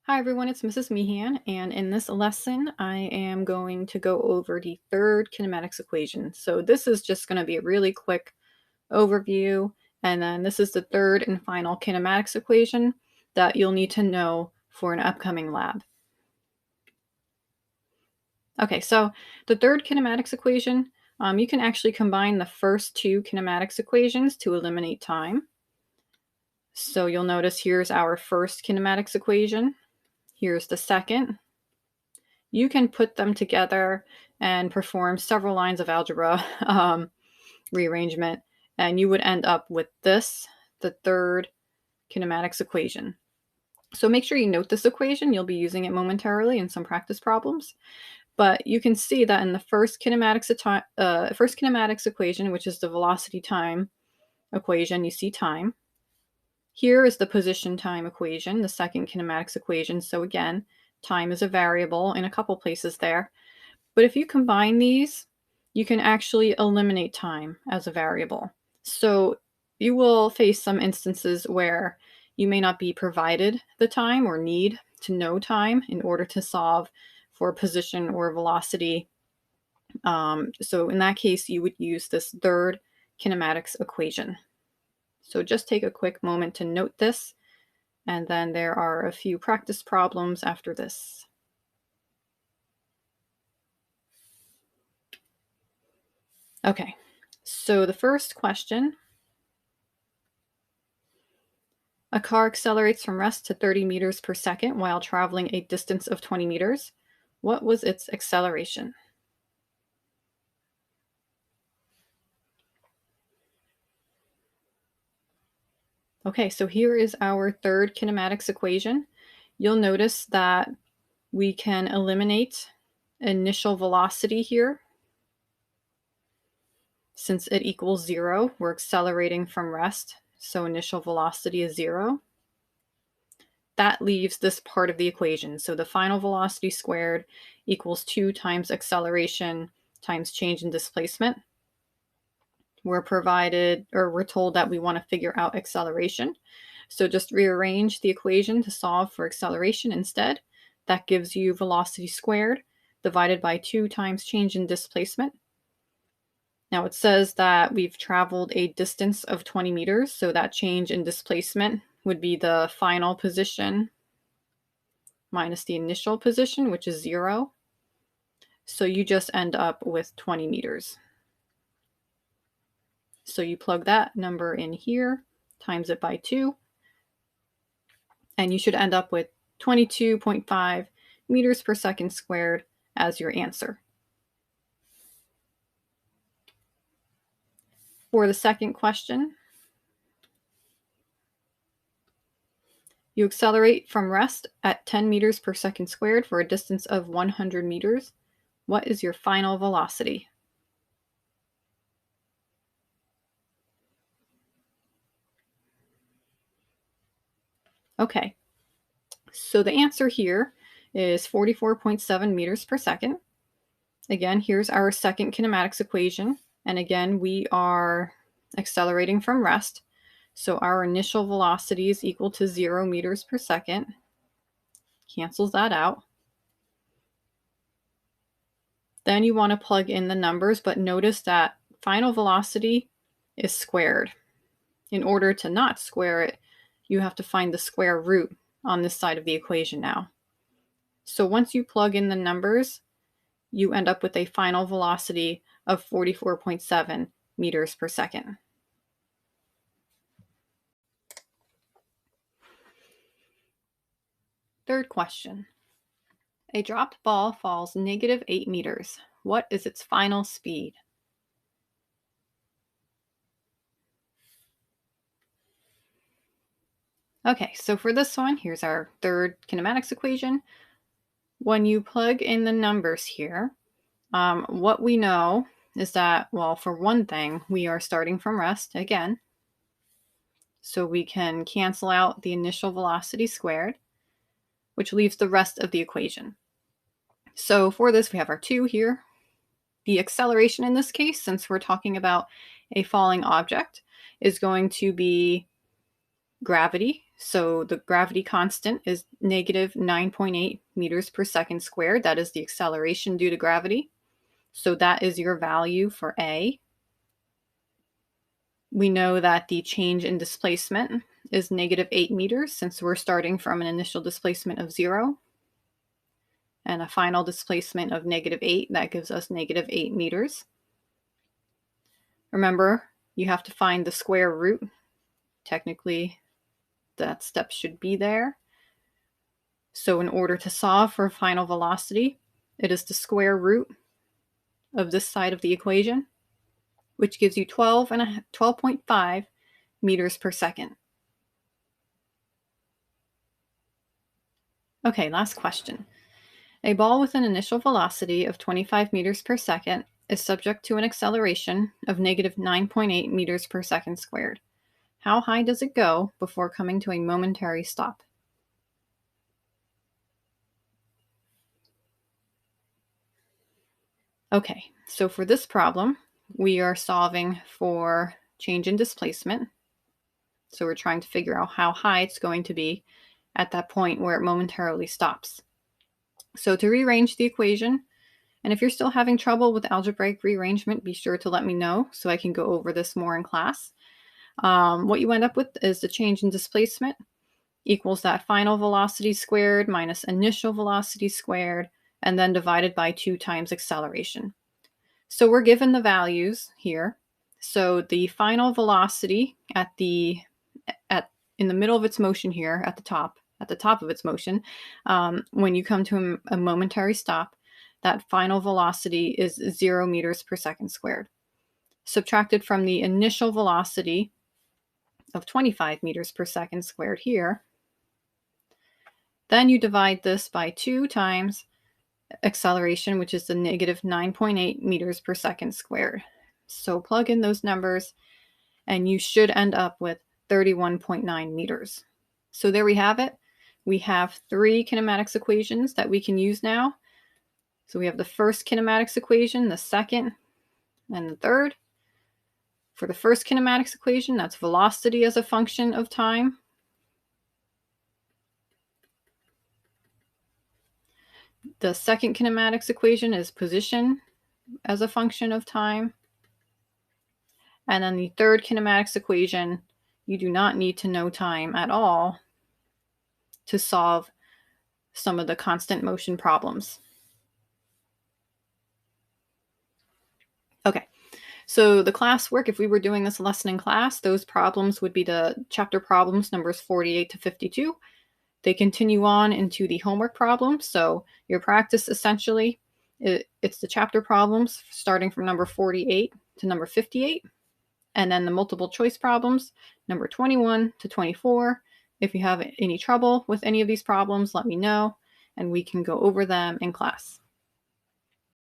Hi everyone, it's Mrs. Meehan, and in this lesson I am going to go over the third kinematics equation. So this is just going to be a really quick overview, and then this is the third and final kinematics equation that you'll need to know for an upcoming lab. Okay, so the third kinematics equation, you can actually combine the first two kinematics equations to eliminate time. So you'll notice here's our first kinematics equation. Here's the second. You can put them together and perform several lines of algebra rearrangement, and you would end up with this, the third kinematics equation. So make sure you note this equation. You'll be using it momentarily in some practice problems. But you can see that in the first kinematics equation, which is the velocity time equation, you see time. Here is the position time equation, the second kinematics equation. So again, time is a variable in a couple places there. But if you combine these, you can actually eliminate time as a variable. So you will face some instances where you may not be provided the time or need to know time in order to solve for position or velocity. So in that case, you would use this third kinematics equation. So just take a quick moment to note this, and then there are a few practice problems after this. Okay, so the first question: a car accelerates from rest to 30 meters per second while traveling a distance of 20 meters. What was its acceleration? Okay, so here is our third kinematics equation. You'll notice that we can eliminate initial velocity here. Since it equals 0, we're accelerating from rest, so initial velocity is 0. That leaves this part of the equation. So the final velocity squared equals 2 times acceleration times change in displacement. We're told that we want to figure out acceleration. So just rearrange the equation to solve for acceleration instead. That gives you velocity squared divided by 2 times change in displacement. Now it says that we've traveled a distance of 20 meters, so that change in displacement would be the final position minus the initial position, which is 0. So you just end up with 20 meters. So you plug that number in here, times it by 2, and you should end up with 22.5 meters per second squared as your answer. For the second question, you accelerate from rest at 10 meters per second squared for a distance of 100 meters. What is your final velocity? Okay, so the answer here is 44.7 meters per second. Again, here's our second kinematics equation. And again, we are accelerating from rest. So our initial velocity is equal to 0 meters per second. Cancels that out. Then you want to plug in the numbers, but notice that final velocity is squared. In order to not square it, you have to find the square root on this side of the equation now. So once you plug in the numbers, you end up with a final velocity of 44.7 meters per second. Third question. A dropped ball falls -8 meters. What is its final speed? Okay, so for this one, here's our third kinematics equation. When you plug in the numbers here, what we know is that, well, for one thing, we are starting from rest again. So we can cancel out the initial velocity squared, which leaves the rest of the equation. So for this, we have our 2 here. The acceleration in this case, since we're talking about a falling object, is going to be gravity. So the gravity constant is negative 9.8 meters per second squared. That is the acceleration due to gravity. So that is your value for A. We know that the change in displacement is negative 8 meters since we're starting from an initial displacement of 0 and a final displacement of negative 8. That gives us negative 8 meters. Remember, you have to find the square root. Technically, that step should be there. So in order to solve for final velocity, it is the square root of this side of the equation, which gives you 12.5 meters per second. Okay, last question. A ball with an initial velocity of 25 meters per second is subject to an acceleration of negative 9.8 meters per second squared. How high does it go before coming to a momentary stop? Okay, so for this problem, we are solving for change in displacement. So we're trying to figure out how high it's going to be at that point where it momentarily stops. So to rearrange the equation, and if you're still having trouble with algebraic rearrangement, be sure to let me know so I can go over this more in class. What you end up with is the change in displacement equals that final velocity squared minus initial velocity squared, and then divided by 2 times acceleration. So we're given the values here. So the final velocity in the middle of its motion here at the top of its motion, when you come to a momentary stop, that final velocity is 0 meters per second squared. Subtracted from the initial velocity of 25 meters per second squared here, then you divide this by 2 times acceleration, which is the negative 9.8 meters per second squared. So plug in those numbers and you should end up with 31.9 meters. So there we have it. We have 3 kinematics equations that we can use now. So we have the first kinematics equation, the second, and the third. For the first kinematics equation, that's velocity as a function of time. The second kinematics equation is position as a function of time. And then the third kinematics equation, you do not need to know time at all to solve some of the constant motion problems. Okay, so the classwork, if we were doing this lesson in class, those problems would be the chapter problems numbers 48 to 52. They continue on into the homework problems. So your practice essentially, it's the chapter problems starting from number 48 to number 58. And then the multiple choice problems, number 21 to 24. If you have any trouble with any of these problems, let me know, and we can go over them in class.